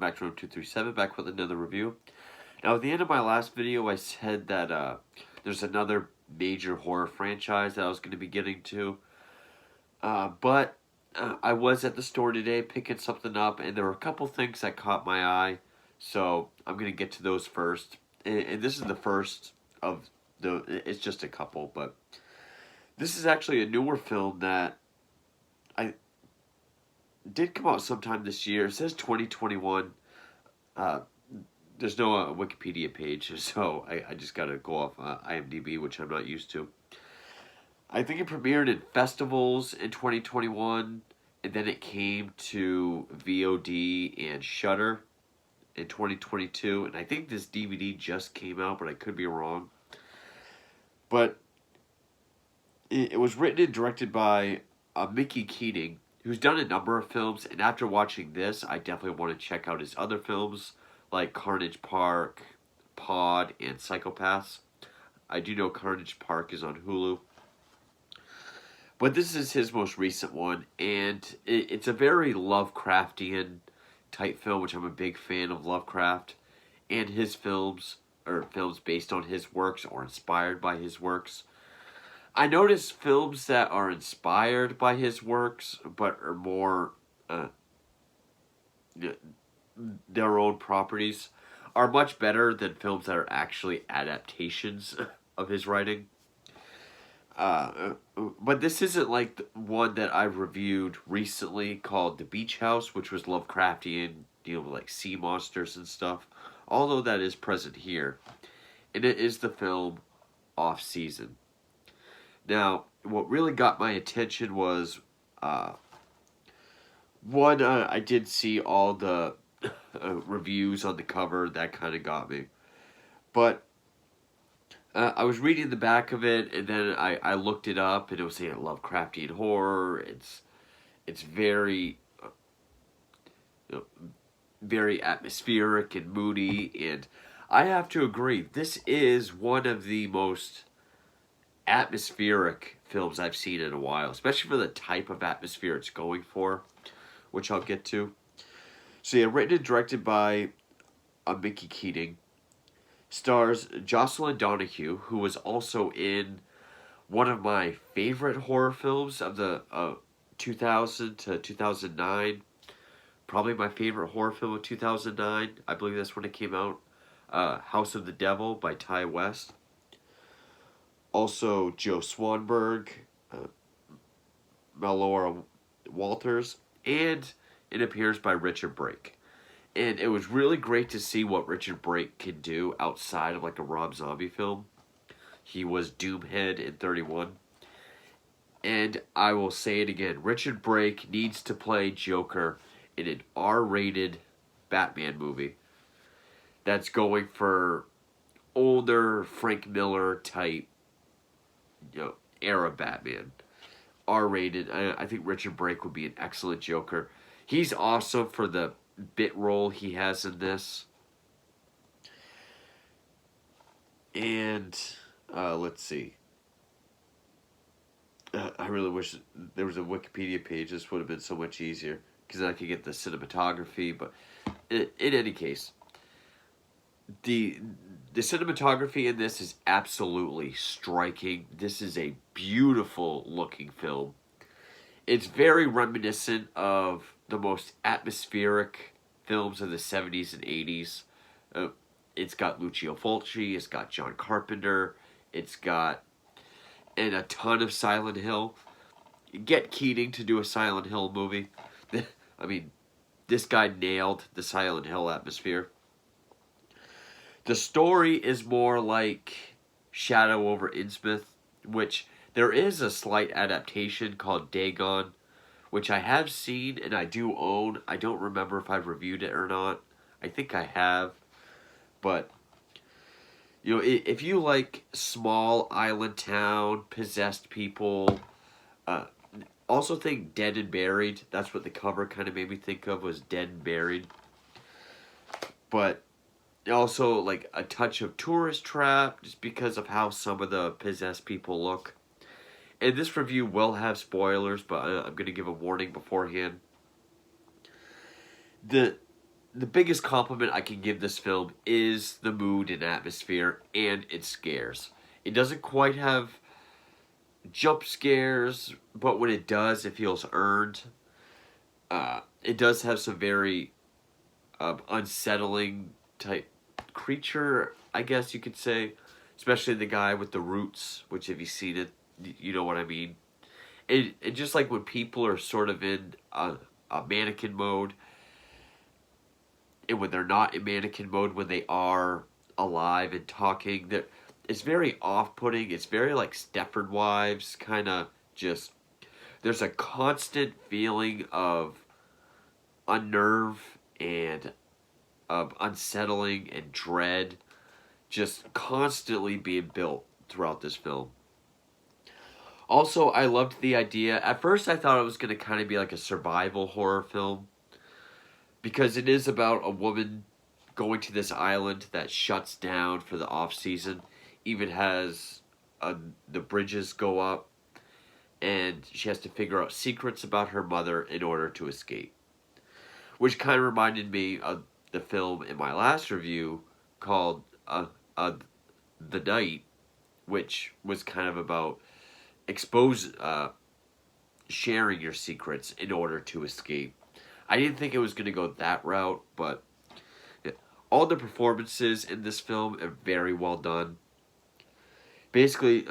back to Room 237, back with another review. Now, at the end of my last video, I said that there's another major horror franchise that I was going to be getting to. But I was at the store today picking something up, and there were a couple things that caught my eye. So I'm going to get to those first. And this is the first of it's just a couple, but this is actually a newer film that I did come out sometime this year. It says 2021. Uh, there's no Wikipedia page, so I just got to go off IMDb, which I'm not used to. I think it premiered in festivals in 2021, and then it came to VOD and Shudder in 2022, and I think this DVD just came out, but I could be wrong. But it was written and directed by Mickey Keating, who's done a number of films, and after watching this, I definitely want to check out his other films, like Carnage Park, Pod, and Psycho-Pass. I do know Carnage Park is on Hulu. But this is his most recent one, and it's a very Lovecraftian type film, which I'm a big fan of Lovecraft, and his films, or films based on his works or inspired by his works. I notice films that are inspired by his works, but are more their own properties, are much better than films that are actually adaptations of his writing. But this isn't like the one that I've reviewed recently called The Beach House, which was Lovecraftian, dealing with like sea monsters and stuff. Although that is present here. And it is the film Off Season. Now, what really got my attention was, one, I did see all the reviews on the cover. That kind of got me. But I was reading the back of it, and then I looked it up, and it was saying Lovecraftian horror. It's very, very atmospheric and moody, and I have to agree. This is one of the most atmospheric films I've seen in a while, especially for the type of atmosphere it's going for, which I'll get to. So yeah, written and directed by Mickey Keating. Stars Jocelyn Donahue, who was also in one of my favorite horror films of the 2000 to 2009. Probably my favorite horror film of 2009. I believe that's when it came out. House of the Devil by Ty West. Also Joe Swanberg, Melora Walters, and it appears by Richard Brake. And it was really great to see what Richard Brake can do outside of like a Rob Zombie film. He was Doomhead in 31. And I will say it again, Richard Brake needs to play Joker in an R-rated Batman movie that's going for older Frank Miller type, era Batman. R-rated. I think Richard Brake would be an excellent Joker. He's awesome for the bit role he has in this. And let's see. I really wish there was a Wikipedia page. This would have been so much easier because then I could get the cinematography. But in any case, the cinematography in this is absolutely striking. This is a beautiful looking film. It's very reminiscent of the most atmospheric films of the 70s and 80s. It's got Lucio Fulci, it's got John Carpenter, it's got and a ton of Silent Hill. Get Keating to do a Silent Hill movie. I mean, this guy nailed the Silent Hill atmosphere. The story is more like Shadow over Innsmouth, which there is a slight adaptation called Dagon, which I have seen and I do own. I don't remember if I've reviewed it or not. I think I have. But, if you like small island town, possessed people, also think Dead and Buried. That's what the cover kind of made me think of, was Dead and Buried. But also like a touch of Tourist Trap, just because of how some of the possessed people look. And this review will have spoilers, but I'm going to give a warning beforehand. the biggest compliment I can give this film is the mood and atmosphere and its scares. It doesn't quite have jump scares, but when it does, it feels earned. It does have some very unsettling type creature, I guess you could say, especially the guy with the roots. Which, if you've seen it, you know what I mean. It just like when people are sort of in a mannequin mode, and when they're not in mannequin mode, when they are alive and talking, that it's very off-putting. It's very like Stepford Wives kind of just. There's a constant feeling of unnerve and of unsettling and dread just constantly being built throughout this film. Also, I loved the idea. At first, I thought it was going to kind of be like a survival horror film because it is about a woman going to this island that shuts down for the off season. Even has the bridges go up, and she has to figure out secrets about her mother in order to escape. Which kind of reminded me of the film in my last review called The Night, which was kind of about sharing your secrets in order to escape. I didn't think it was going to go that route, but all the performances in this film are very well done. Basically,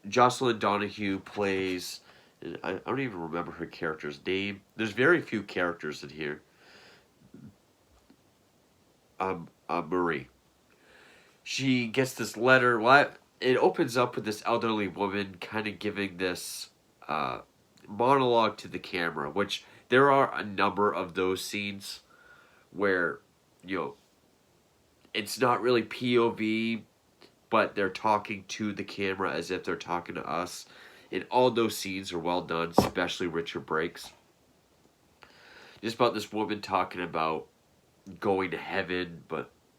Jocelyn Donahue plays. I don't even remember her character's name. There's very few characters in here. Marie. She gets this letter. Well, it opens up with this elderly woman kind of giving this monologue to the camera, which there are a number of those scenes where, you know, it's not really POV, but they're talking to the camera as if they're talking to us. And all those scenes are well done, especially Richard Brake's. Just about this woman talking about going to heaven,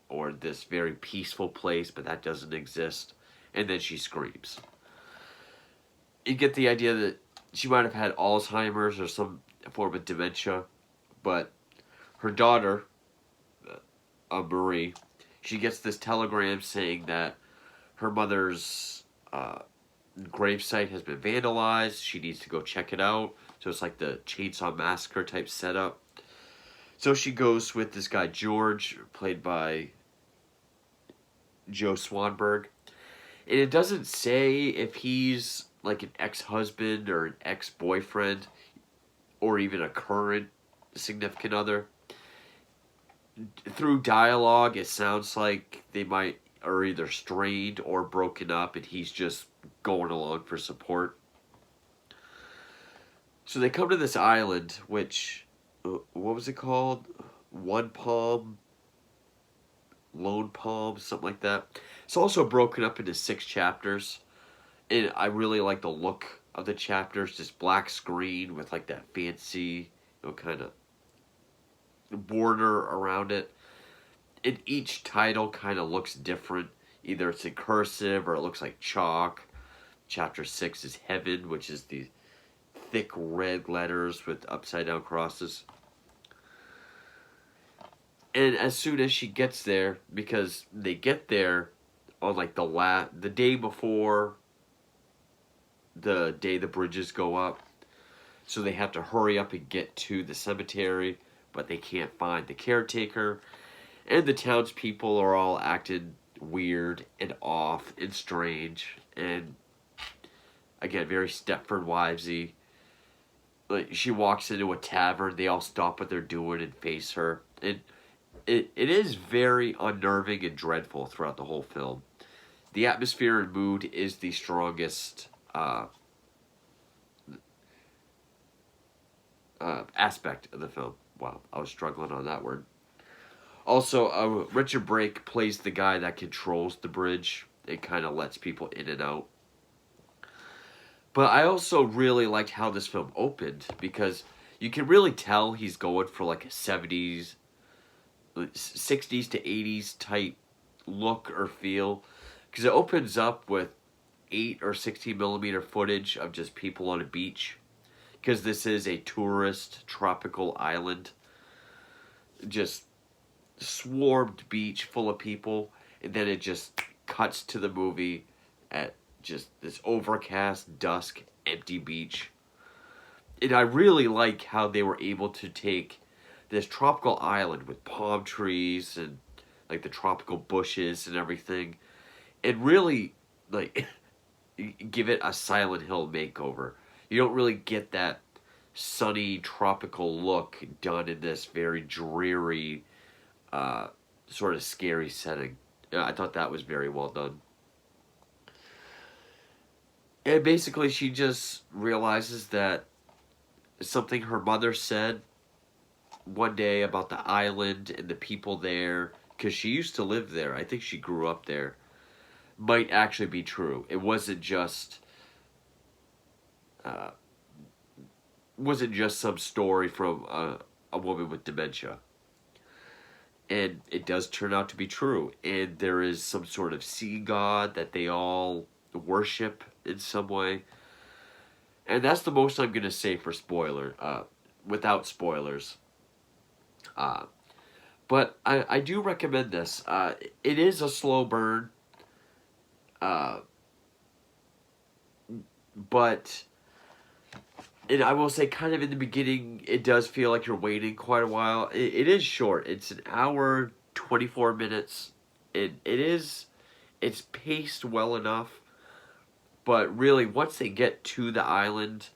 or this very peaceful place, but that doesn't exist. And then she screams. You get the idea that she might have had Alzheimer's or some form of dementia, but her daughter, Marie, she gets this telegram saying that her mother's gravesite has been vandalized. She needs to go check it out. So it's like the Chainsaw Massacre type setup. So she goes with this guy George, played by Joe Swanberg. And it doesn't say if he's like an ex-husband or an ex-boyfriend or even a current significant other. Through dialogue, it sounds like they might are either strained or broken up, and he's just going along for support. So they come to this island, which, what was it called? One Palm, Lone Palm, something like that. It's also broken up into 6 chapters, and I really like the look of the chapters, just black screen with like that fancy, kind of border around it. And each title kind of looks different. Either it's in cursive or it looks like chalk. Chapter 6 is Heaven, which is the thick red letters with upside down crosses. And as soon as she gets there, because they get there on like the day before the day the bridges go up, so they have to hurry up and get to the cemetery, but they can't find the caretaker, and the townspeople are all acting weird and off and strange, and again, very Stepford Wivesy. Like, she walks into a tavern, they all stop what they're doing and face her, and it is very unnerving and dreadful throughout the whole film. The atmosphere and mood is the strongest aspect of the film. Wow, I was struggling on that word. Also, Richard Brake plays the guy that controls the bridge. It kind of lets people in and out. But I also really liked how this film opened, because you can really tell he's going for like a 60s to 80s type look or feel. Because it opens up with 8 or 16 millimeter footage of just people on a beach. because this is a tourist tropical island, just swarmed beach full of people, and then it just cuts to the movie at just this overcast, dusk, empty beach. And I really like how they were able to take this tropical island with palm trees and like the tropical bushes and everything, and really like give it a Silent Hill makeover. You don't really get that sunny tropical look done in this very dreary, sort of scary setting. I thought that was very well done. And basically, she just realizes that something her mother said one day about the island and the people there, because she used to live there. I think she grew up there. Might actually be true. It uh, wasn't just some story from a woman with dementia. And it does turn out to be true. And there is some sort of sea god that they all worship in some way. And that's the most I'm gonna say for without spoilers. Uh, but I do recommend this. It is a slow burn, uh, but and I will say, kind of in the beginning, it does feel like you're waiting quite a while. It is short. It's an hour, 24 minutes. It's paced well enough, but really, once they get to the island,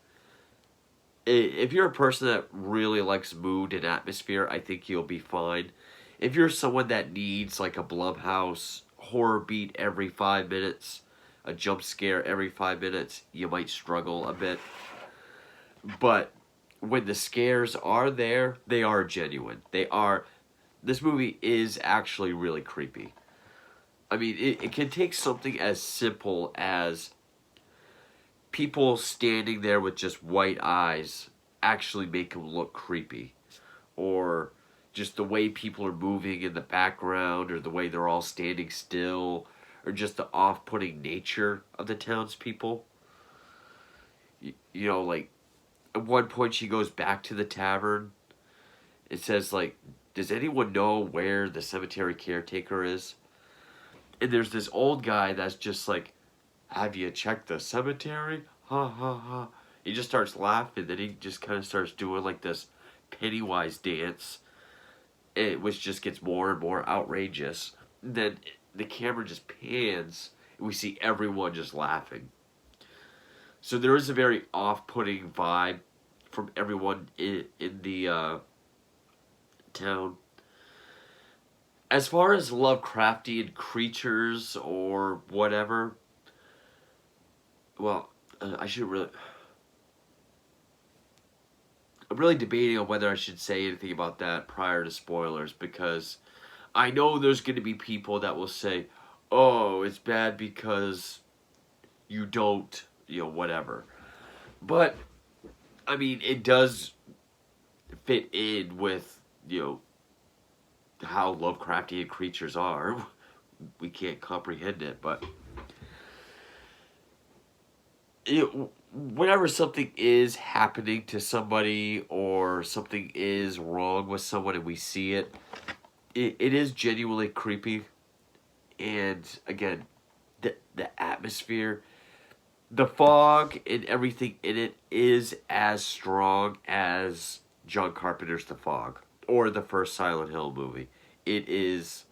if you're a person that really likes mood and atmosphere, I think you'll be fine. If you're someone that needs like a Blumhouse horror beat every 5 minutes, a jump scare every 5 minutes, you might struggle a bit. But when the scares are there, they are genuine. They are. This movie is actually really creepy. I mean, it can take something as simple as people standing there with just white eyes actually make them look creepy. Or just the way people are moving in the background, or the way they're all standing still, or just the off-putting nature of the townspeople. You know, like, at one point she goes back to the tavern. It says, like, does anyone know where the cemetery caretaker is? And there's this old guy that's just like, have you checked the cemetery? Ha ha ha. He just starts laughing, then he just kind of starts doing like this Pennywise dance, which just gets more and more outrageous. And then the camera just pans, and we see everyone just laughing. So there is a very off-putting vibe from everyone in the town. As far as Lovecraftian creatures or whatever, well, I should really. I'm really debating on whether I should say anything about that prior to spoilers, because I know there's going to be people that will say, oh, it's bad because you don't, whatever. But, I mean, it does fit in with, how Lovecraftian creatures are. We can't comprehend it, but whenever something is happening to somebody or something is wrong with someone and we see it is genuinely creepy. And again, the atmosphere, the fog and everything in it is as strong as John Carpenter's The Fog or the first Silent Hill movie. It is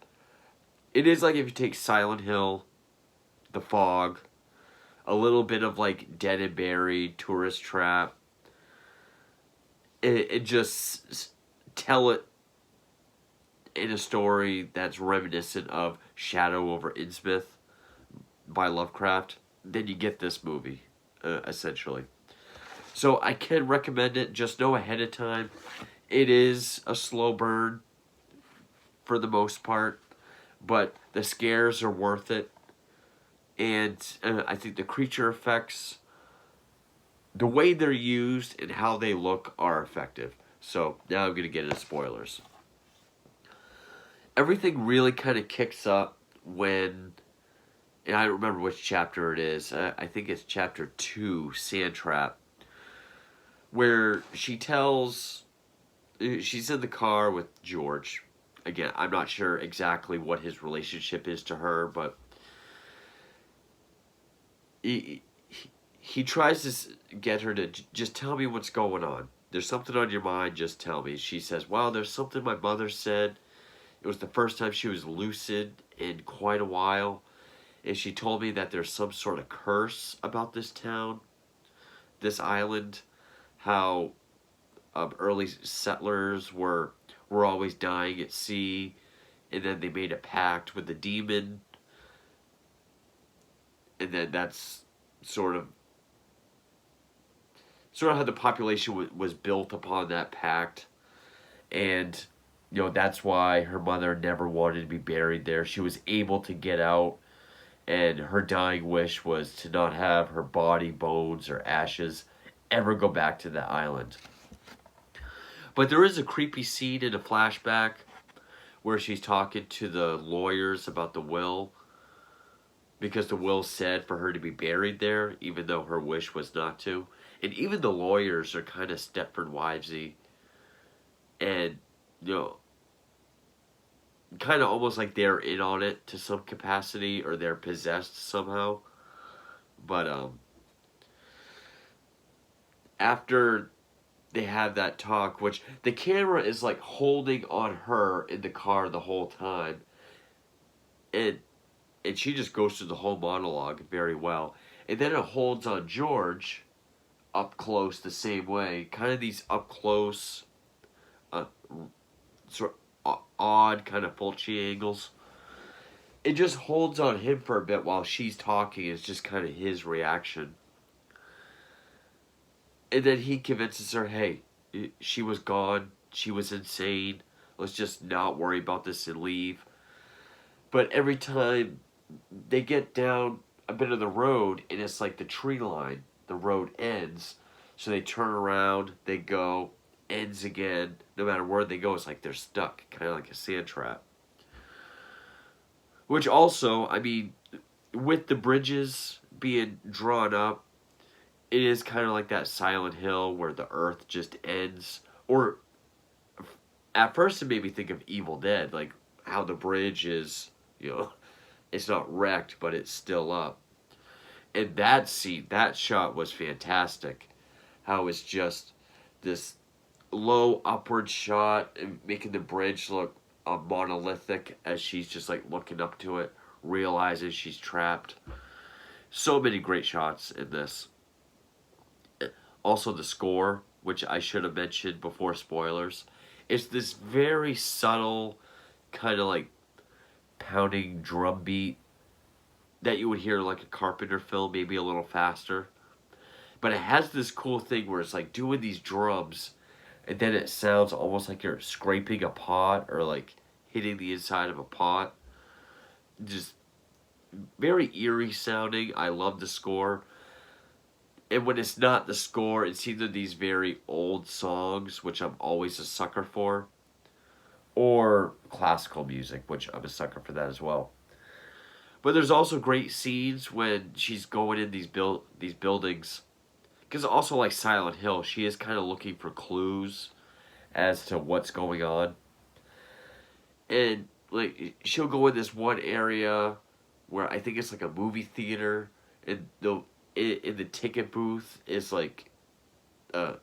like if you take Silent Hill, The Fog, a little bit of like Dead and Buried, Tourist Trap, and just tell it in a story that's reminiscent of Shadow over Innsmouth by Lovecraft, then you get this movie, essentially. So I can recommend it. Just know ahead of time, it is a slow burn for the most part, but the scares are worth it. And I think the creature effects, the way they're used and how they look are effective. So now I'm going to get into spoilers. Everything really kind of kicks up when, and I don't remember which chapter it is. I think it's chapter 2, Sand Trap, where she's in the car with George. Again, I'm not sure exactly what his relationship is to her, but he tries to get her to just tell me what's going on. There's something on your mind, just tell me. She says, well, there's something my mother said. It was the first time she was lucid in quite a while. And she told me that there's some sort of curse about this town, this island, how early settlers were always dying at sea, and then they made a pact with the demon, and then that's sort of how the population was built upon that pact. And that's why her mother never wanted to be buried there. She was able to get out, and her dying wish was to not have her body, bones, or ashes ever go back to the island. But there is a creepy scene in a flashback where she's talking to the lawyers about the will, because the will said for her to be buried there, even though her wish was not to. And even the lawyers are kind of Stepford Wivesy, and kind of almost like they're in on it to some capacity, or they're possessed somehow. But after they have that talk, which the camera is like holding on her in the car the whole time, and she just goes through the whole monologue very well. And then it holds on George up close the same way. Kind of these up close, sort of odd kind of Fulci angles. It just holds on him for a bit while she's talking. It's just kind of his reaction. And then he convinces her, hey, she was gone. She was insane. Let's just not worry about this and leave. But every time they get down a bit of the road, and it's like the tree line, the road ends. So they turn around, they go, ends again. No matter where they go, it's like they're stuck, kind of like a sand trap. Which also, I mean, with the bridges being drawn up, it is kind of like that Silent Hill where the earth just ends. Or at first it made me think of Evil Dead, like how the bridge is, it's not wrecked, but it's still up. And that scene, that shot was fantastic. How it's just this low upward shot and making the bridge look monolithic as she's just like looking up to it, realizes she's trapped. So many great shots in this. Also the score, which I should have mentioned before spoilers. It's this very subtle kind of like pounding drum beat that you would hear like a Carpenter film, maybe a little faster. But it has this cool thing where it's like doing these drums, and then it sounds almost like you're scraping a pot or like hitting the inside of a pot. Just very eerie sounding. I love the score. And when it's not the score, it's either these very old songs, which I'm always a sucker for, or classical music, which I'm a sucker for that as well. But there's also great scenes when she's going in these buildings. Because also like Silent Hill, she is kind of looking for clues as to what's going on. And like she'll go in this one area where I think it's like a movie theater, and in the ticket booth is like a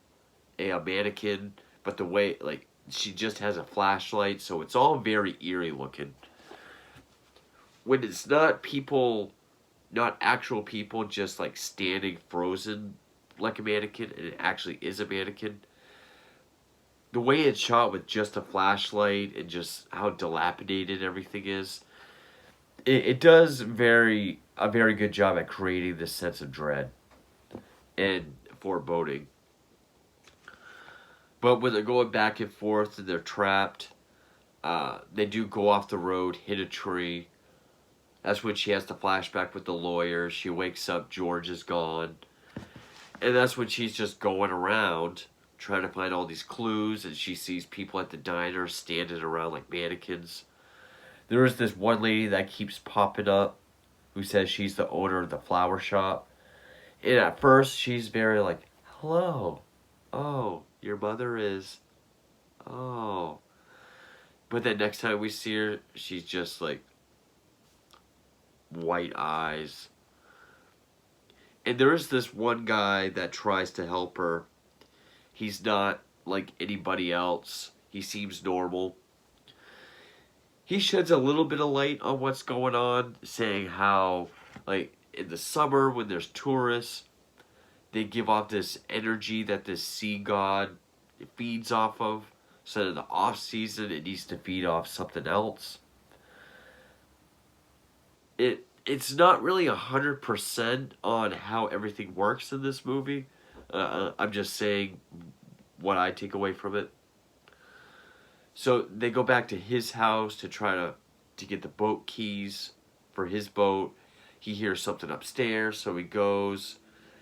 mannequin, but the way like she just has a flashlight, so it's all very eerie looking. When it's not people, not actual people, just like standing frozen like a mannequin, and it actually is a mannequin. The way it's shot with just a flashlight and just how dilapidated everything is, it does a very good job at creating this sense of dread and foreboding. But when they're going back and forth and they're trapped, they do go off the road, hit a tree. That's when she has the flashback with the lawyer. She wakes up, George is gone. And that's when she's just going around trying to find all these clues, and she sees people at the diner standing around like mannequins. There is this one lady that keeps popping up who says she's the owner of the flower shop. And at first she's very like, hello, Oh, your mother is. Oh. But then next time we see her, she's just like white eyes. And there is this one guy that tries to help her. He's not like anybody else. He seems normal. He sheds a little bit of light on what's going on, saying how, like, in the summer when there's tourists, they give off this energy that this sea god feeds off of. So in the off season, it needs to feed off something else. It's not really 100% on how everything works in this movie. I'm just saying what I take away from it. So they go back to his house to try to get the boat keys for his boat. He hears something upstairs, so he goes.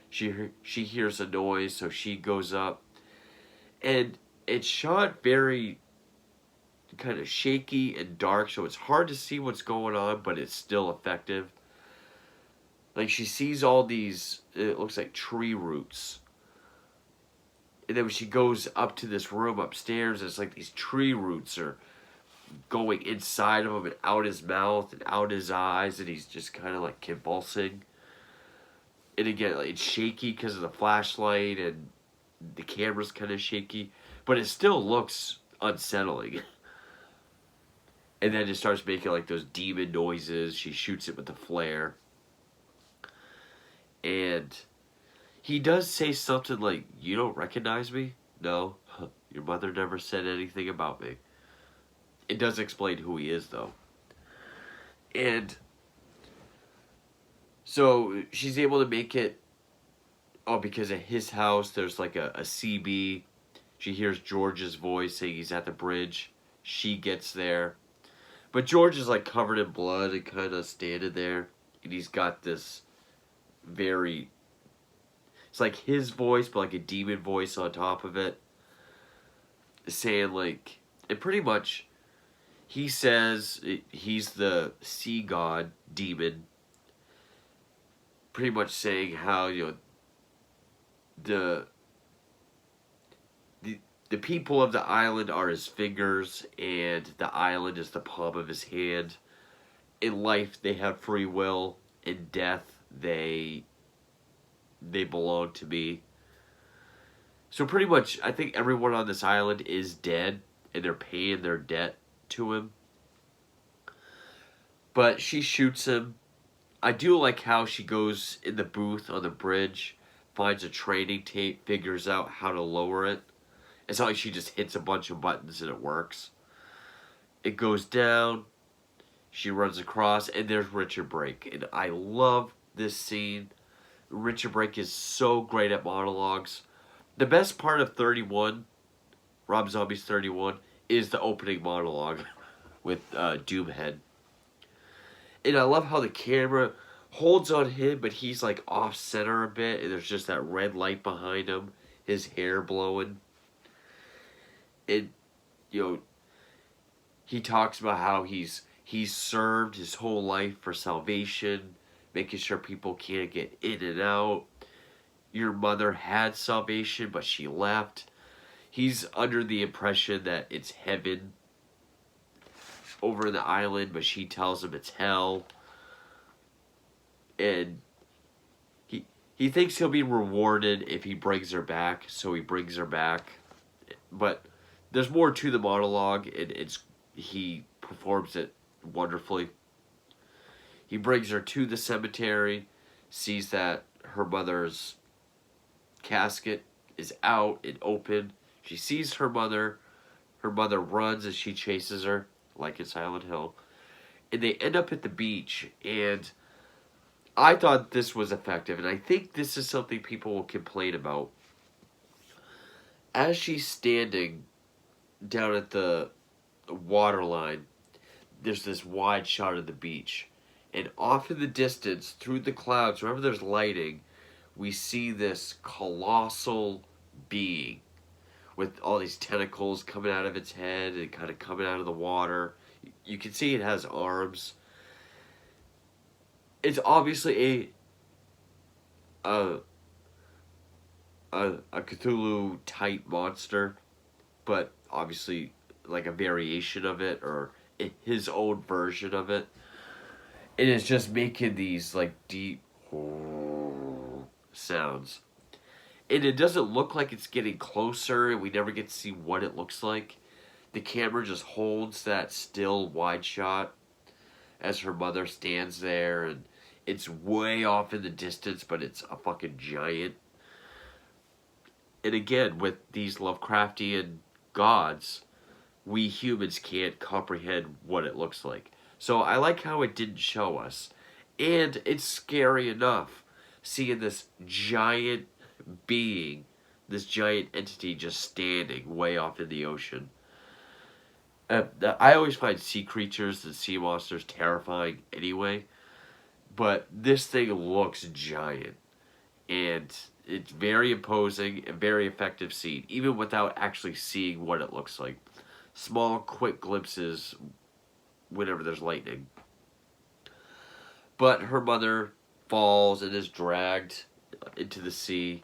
She hears a noise, so she goes up, and it's shot very kind of shaky and dark, so it's hard to see what's going on, but it's still effective. Like she sees all these, it looks like tree roots. And then when she goes up to this room upstairs, it's like these tree roots are going inside of him and out his mouth and out his eyes, and he's just kind of like convulsing. And again, like, it's shaky because of the flashlight, and the camera's kind of shaky, but it still looks unsettling. And then it starts making like those demon noises. She shoots it with a flare. And he does say something like, "You don't recognize me?" No. Your mother never said anything about me. It does explain who he is, though. And so she's able to make it. Oh, because at his house, there's like a CB. She hears George's voice saying he's at the bridge. She gets there. But George is like covered in blood and kind of standing there. And he's got this very. It's like his voice, but like a demon voice on top of it. Saying like. And pretty much. He says he's the sea god demon. Pretty much saying how, the the people of the island are his fingers, and the island is the palm of his hand. In life, they have free will. In death, they belong to me. So pretty much, I think everyone on this island is dead, and they're paying their debt to him. But she shoots him. I do like how she goes in the booth on the bridge, finds a training tape, figures out how to lower it. It's not like she just hits a bunch of buttons and it works. It goes down, she runs across, and there's Richard Brake. And I love this scene. Richard Brake is so great at monologues. The best part of 31, Rob Zombie's 31, is the opening monologue with Doomhead. And I love how the camera holds on him, but he's like off center a bit, and there's just that red light behind him, his hair blowing. And he talks about how he's served his whole life for salvation, making sure people can't get in and out. Your mother had salvation, but she left. He's under the impression that it's heaven over the island, but she tells him it's hell. And he thinks he'll be rewarded if he brings her back, so he brings her back. But there's more to the monologue, and he performs it wonderfully. He brings her to the cemetery, sees that her mother's casket is out and open. She sees her mother. Her mother runs as she chases her, like in Silent Hill. And they end up at the beach, and I thought this was effective, and I think this is something people will complain about. As she's standing down at the waterline, there's this wide shot of the beach. And off in the distance, through the clouds, wherever there's lighting, we see this colossal being with all these tentacles coming out of its head and kind of coming out of the water. You can see it has arms. It's obviously a a Cthulhu type monster, but obviously like a variation of it or his own version of it. And it's just making these like deep sounds. And it doesn't look like it's getting closer, and we never get to see what it looks like. The camera just holds that still wide shot as her mother stands there, and it's way off in the distance, but it's a fucking giant. And again, with these Lovecraftian gods, we humans can't comprehend what it looks like. So I like how it didn't show us. And it's scary enough seeing this giant being, this giant entity just standing way off in the ocean. I always find sea creatures and sea monsters terrifying anyway, but this thing looks giant. And it's very imposing and very effective scene, even without actually seeing what it looks like. Small, quick glimpses whenever there's lightning. But her mother falls and is dragged into the sea.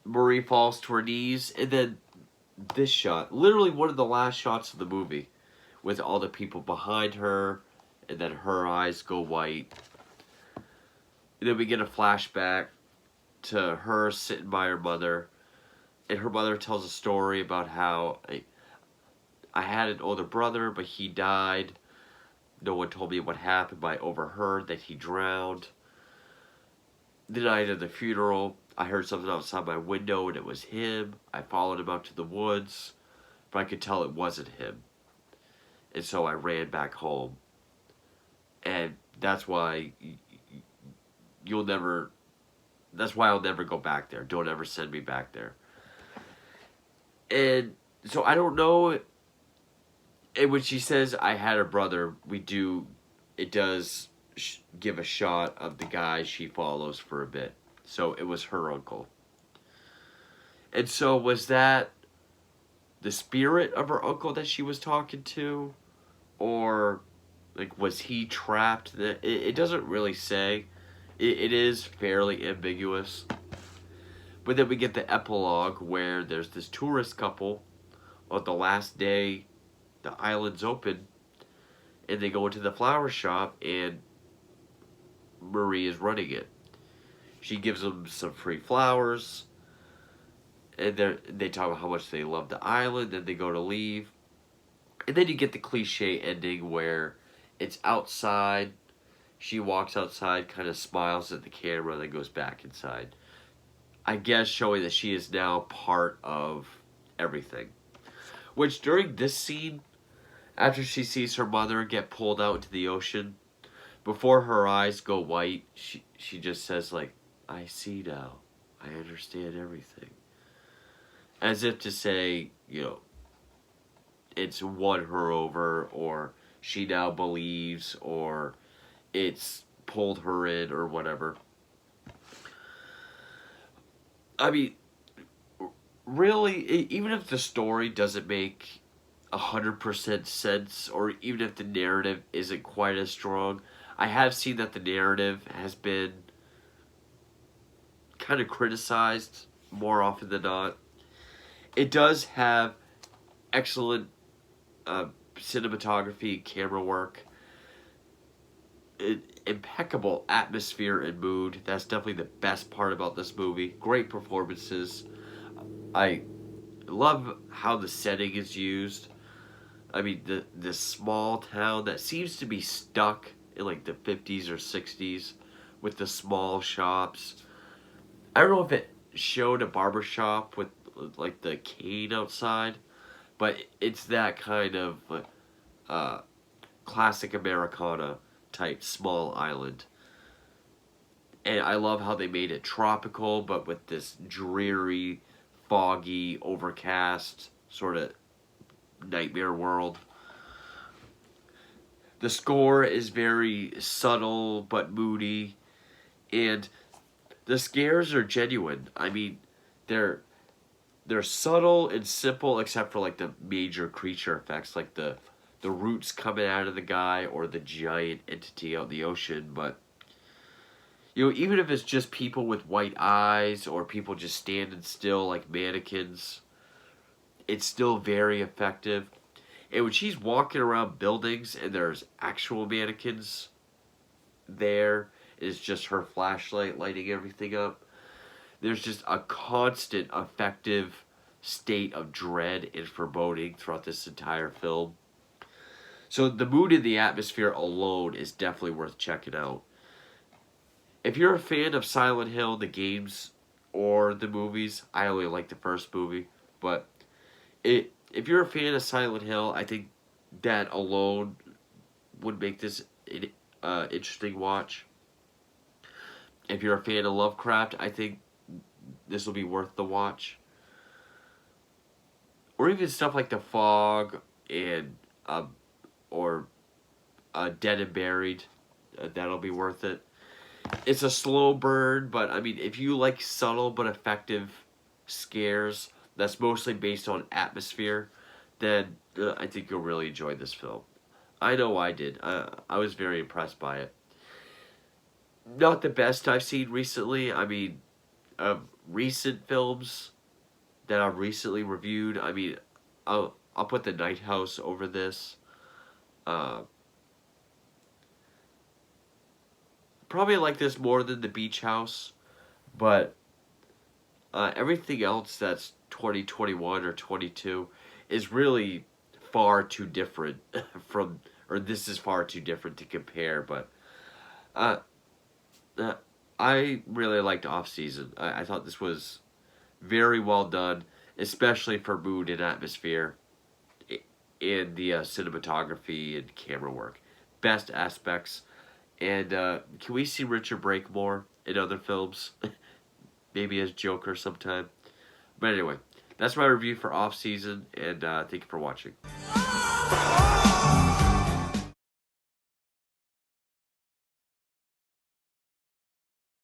Marie falls to her knees, and then this shot, literally one of the last shots of the movie, with all the people behind her, and then her eyes go white. And then we get a flashback to her sitting by her mother, and her mother tells a story about how I had an older brother, but he died. No one told me what happened, but I overheard that he drowned. The night of the funeral, I heard something outside my window, and it was him. I followed him out to the woods, but I could tell it wasn't him. And so I ran back home. And that's why that's why I'll never go back there. Don't ever send me back there. And so I don't know. And when she says I had a brother, it does give a shot of the guy she follows for a bit. So it was her uncle. And so was that the spirit of her uncle that she was talking to? Or like was he trapped? It doesn't really say. It is fairly ambiguous. But then we get the epilogue where there's this tourist couple on the last day the island's open, and they go into the flower shop, and Marie is running it. She gives them some free flowers, and they talk about how much they love the island, and they go to leave. And then you get the cliche ending where it's outside, she walks outside, kind of smiles at the camera, and then goes back inside. I guess showing that she is now part of everything. Which during this scene, after she sees her mother get pulled out into the ocean, before her eyes go white, she just says like, I see now. I understand everything. As if to say, it's won her over, or she now believes, or it's pulled her in, or whatever. I mean, really, even if the story doesn't make 100% sense, or even if the narrative isn't quite as strong, I have seen that the narrative has been kind of criticized more often than not. It does have excellent cinematography, camera work, impeccable atmosphere and mood. That's definitely the best part about this movie. Great performances. I love how the setting is used. I mean, the small town that seems to be stuck in like the 50s or 60s with the small shops. I don't know if it showed a barber shop with like the cane outside, but it's that kind of classic Americana type small island. And I love how they made it tropical, but with this dreary, foggy, overcast sort of nightmare world. The score is very subtle but moody, and the scares are genuine. I mean, they're subtle and simple, except for like the major creature effects, like the roots coming out of the guy or the giant entity out in the ocean. But You know, even if it's just people with white eyes or people just standing still like mannequins, it's still very effective. And when she's walking around buildings and there's actual mannequins there, it's just her flashlight lighting everything up. There's just a constant effective state of dread and foreboding throughout this entire film. So the mood and the atmosphere alone is definitely worth checking out. If you're a fan of Silent Hill, the games or the movies, I only like the first movie, but if you're a fan of Silent Hill, I think that alone would make this an interesting watch. If you're a fan of Lovecraft, I think this will be worth the watch. Or even stuff like The Fog and or Dead and Buried, that'll be worth it. It's a slow burn, but I mean, if you like subtle but effective scares that's mostly based on atmosphere, then I think you'll really enjoy this film. I know I did. I was very impressed by it. Not the best I've seen recently. I mean, recent films that I've recently reviewed. I mean, I'll put The Night House over this. Uh, Probably like this more than The Beach House, but everything else that's 2021 or 22 is really far too different from, or this is far too different to compare. But uh, I really liked Off Season. I thought this was very well done, especially for mood and atmosphere, and the cinematography and camera work. Best aspects. And can we see Richard Brake more in other films? Maybe as Joker sometime. But anyway, that's my review for Off Season, and thank you for watching.